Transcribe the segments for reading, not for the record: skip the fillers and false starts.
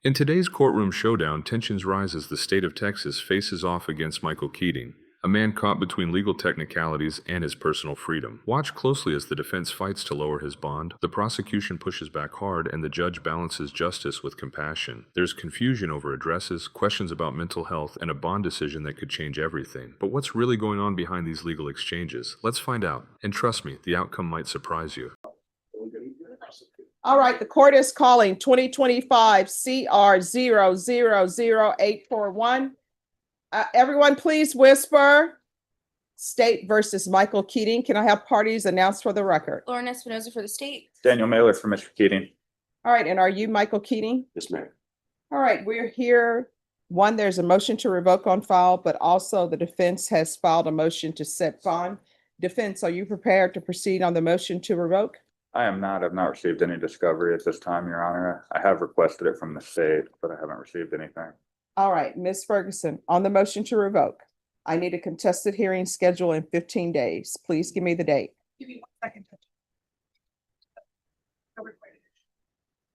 In today's courtroom showdown, tensions rise as the state of Texas faces off against Michael Keading, a man caught between legal technicalities and his personal freedom. Watch closely as the defense fights to lower his bond, the prosecution pushes back hard, and the judge balances justice with compassion. There's confusion over addresses, questions about mental health, and a bond decision that could change everything. But what's really going on behind these legal exchanges? Let's find out. And trust me, the outcome might surprise you. All right, the court is calling 2025 CR 000841. Everyone, please whisper. State versus Michael Keading. Can I have parties announced for the record? Lauren Espinoza for the state. Daniel Mailer for Mr. Keading. All right, and are you Michael Keading? Yes, ma'am. All right, we're here. One, there's a motion to revoke on file, but also the defense has filed a motion to set bond. Defense, are you prepared to proceed on the motion to revoke? I am not. I've not received any discovery at this time, Your Honor. I have requested it from the state, but I haven't received anything. All right, Ms. Ferguson, on the motion to revoke, I need a contested hearing scheduled in 15 days. Please give me the date. Give me 1 second.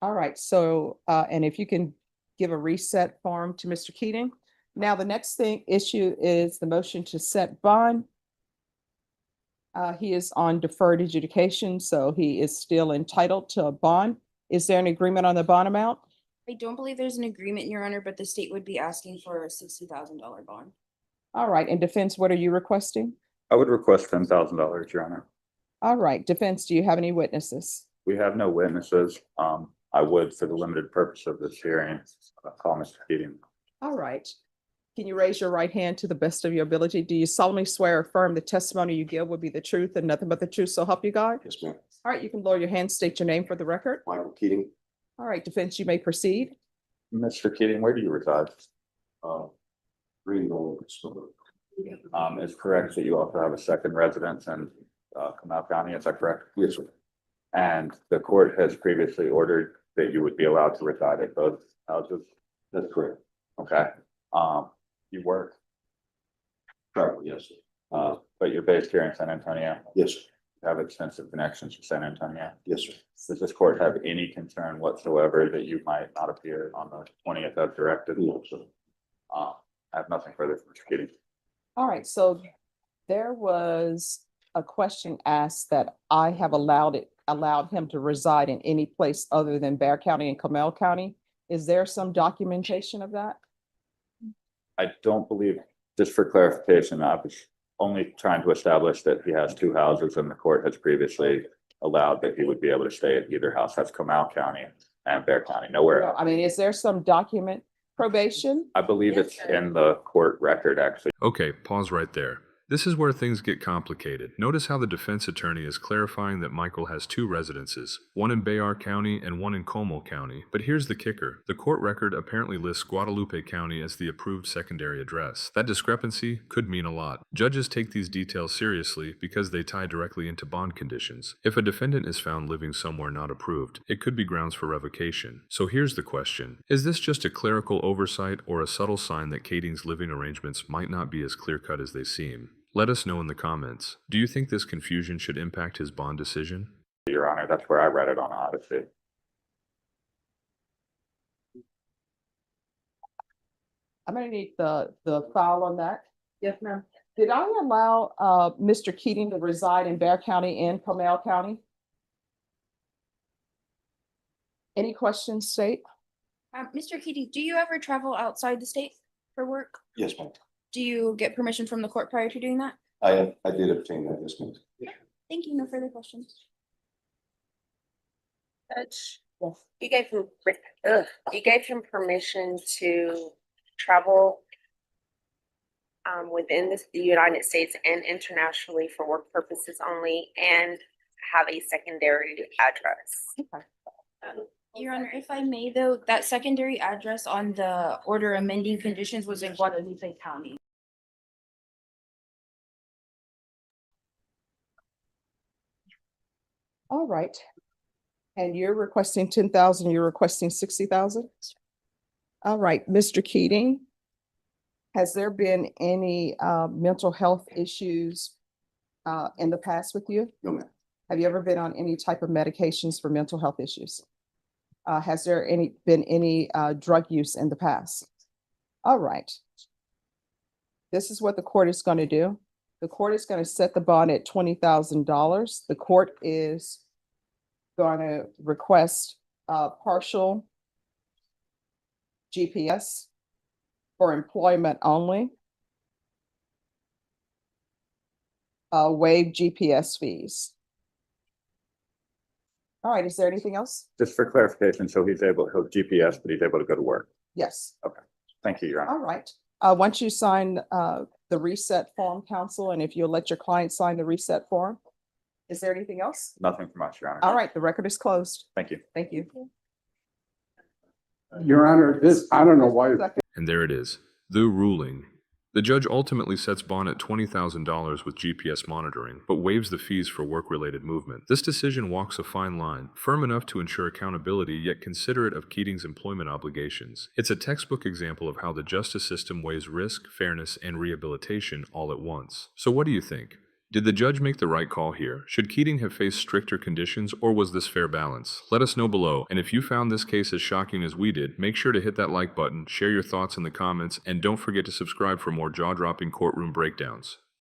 All right, so, and if you can give a reset form to Mr. Keading. Now, the next issue is the motion to set bond. He is on deferred adjudication, so he is still entitled to a bond. Is there an agreement on the bond amount? I don't believe there's an agreement, Your Honor, but the state would be asking for a $60,000 bond. All right, and defense, what are you requesting? I would request $10,000, Your Honor. All right, defense, do you have any witnesses? We have no witnesses. I would, for the limited purpose of this hearing, call Mr. Keading. All right. Can you raise your right hand to the best of your ability? Do you solemnly swear or affirm the testimony you give will be the truth and nothing but the truth, so help you God? Yes, ma'am. All right, you can lower your hand, state your name for the record. Michael Keading. All right, defense, you may proceed. Mr. Keading, where do you reside? Greenville. It's correct that you also have a second residence in Comal County, is that correct? Yes, sir. And the court has previously ordered that you would be allowed to reside at both houses? That's correct. Okay. You work, Travel, yes, sir. but you're based here in San Antonio. Yes, sir. You have extensive connections to San Antonio. Yes, sir. Does this court have any concern whatsoever that you might not appear on the 20th as directed? No, sir. I have nothing further from Mr. Keading. All right, so there was a question asked that I have allowed him to reside in any place other than Bexar County and Comal County. Is there some documentation of that? I don't believe, just for clarification, I was only trying to establish that he has two houses and the court has previously allowed that he would be able to stay at either house. That's Comal County and Bexar County, nowhere else. I mean, is there some document probation? I believe it's in the court record, actually. Okay, pause right there. This is where things get complicated. Notice how the defense attorney is clarifying that Michael has two residences, one in Bexar County and one in Comal County. But here's the kicker. The court record apparently lists Guadalupe County as the approved secondary address. That discrepancy could mean a lot. Judges take these details seriously because they tie directly into bond conditions. If a defendant is found living somewhere not approved, it could be grounds for revocation. So here's the question. Is this just a clerical oversight or a subtle sign that Keading's living arrangements might not be as clear-cut as they seem? Let us know in the comments. Do you think this confusion should impact his bond decision? Your Honor, that's where I read it on Odyssey. I'm gonna need the file on that. Yes, ma'am. Did I allow Mr. Keading to reside in Bexar County and Comal County? Any questions, state? Mr. Keading, do you ever travel outside the state for work? Yes, ma'am. Do you get permission from the court prior to doing that? I did obtain that, yes, ma'am. Thank you. No further questions. Judge, Yes. you gave him permission to travel within the United States and internationally for work purposes only and have a secondary address. Your Honor, if I may though, that secondary address on the order amending conditions was in Guadalupe County. All right. And you're requesting 10,000, you're requesting 60,000? All right, Mr. Keading, has there been any mental health issues in the past with you? No, ma'am. Have you ever been on any type of medications for mental health issues? Has there been any drug use in the past? All right. This is what the court is going to do. The court is going to set the bond at $20,000. The court is going to request partial GPS for employment only. Waive GPS fees. All right, is there anything else? Just for clarification, so he'll GPS, but he's able to go to work. Yes. Thank you, Your Honor. All right. Once you sign the reset form, counsel, and if you'll let your client sign the reset form, is there anything else? Nothing from us, Your Honor. All right, the record is closed. Thank you. Thank you. Your Honor, I don't know why. And there it is, the ruling. The judge ultimately sets bond at $20,000 with GPS monitoring, but waives the fees for work-related movement. This decision walks a fine line, firm enough to ensure accountability yet considerate of Keating's employment obligations. It's a textbook example of how the justice system weighs risk, fairness, and rehabilitation all at once. So what do you think? Did the judge make the right call here? Should Keating have faced stricter conditions, or was this fair balance? Let us know below, and if you found this case as shocking as we did, make sure to hit that like button, share your thoughts in the comments, and don't forget to subscribe for more jaw-dropping courtroom breakdowns.